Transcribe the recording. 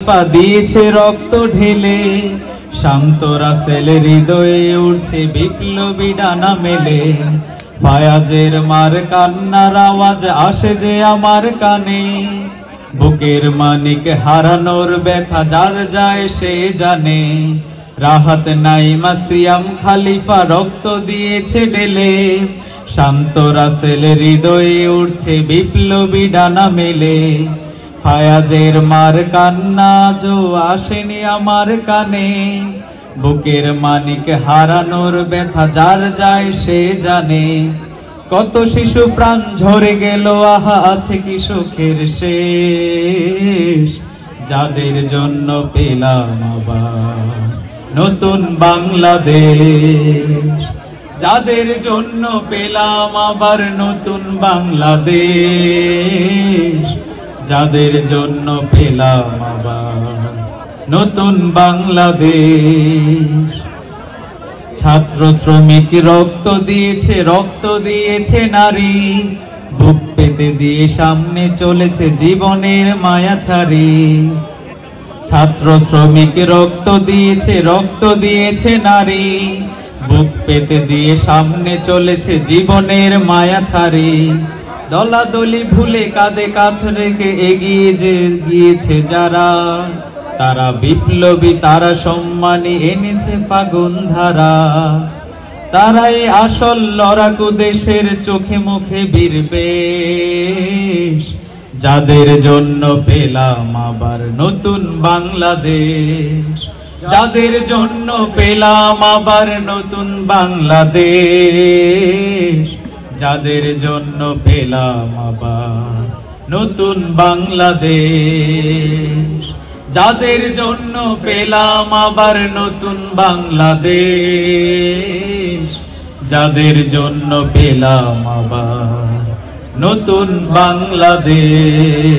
খালিফা দিয়েছে রক্ত ঢেলে, শান্ত রাসেলের হৃদয়ে উঠছে বিপ্লবী ডানা মেলে। ফায়াজের মার কান্নার আওয়াজ আসে যে আমার কানে, বুকের মানিক হারানোর ব্যথা যার যায় সে জানে। রাহাত নাইমা সিয়াম খালিফা রক্ত দিয়েছে ঢেলে, শান্ত রাসেলের হৃদয়ে উঠছে বিপ্লবী ডানা মেলে। ফায়াজের মার কান্না জো আসেনি আমার কানে, বুকের মানিক হারানোর ব্যথা যার যায় সে জানে। কত শিশু প্রাণ ঝরে গেল, আহা আছে কি সুখের শেষ, যাদের জন্য পেলাম আবার নতুন বাংলাদেশ, যাদের জন্য পেলাম আবার নতুন বাংলাদেশ, যাদের জন্য পেলাম আবার নতুন বাংলাদেশ। ছাত্র শ্রমিক রক্ত দিয়েছে নারী, বুক পেতে দিয়ে সামনে চলেছে জীবনের মায়া ছাড়ি। ছাত্র শ্রমিক রক্ত দিয়েছে নারী, বুক পেতে দিয়ে সামনে চলেছে জীবনের মায়া ছাড়ি। দলাদলি ভুলে কাঁধে কাঁধ রেখে এগিয়ে গিয়েছে যারা, তারা বিপ্লবী, তারা সম্মানী এনেছে ফাগুন ধারা। তারাই আসল লড়াকু দেশের চোখে মুখে বীর বেশ, যাদের জন্য পেলাম আবার নতুন বাংলাদেশ, যাদের জন্য পেলাম আবার নতুন বাংলাদেশ, যাদের জন্য পেলাম আবার নতুন বাংলাদেশ, যাদের জন্য পেলাম আবার নতুন বাংলাদেশ, যাদের জন্য পেলাম আবার নতুন বাংলাদেশ।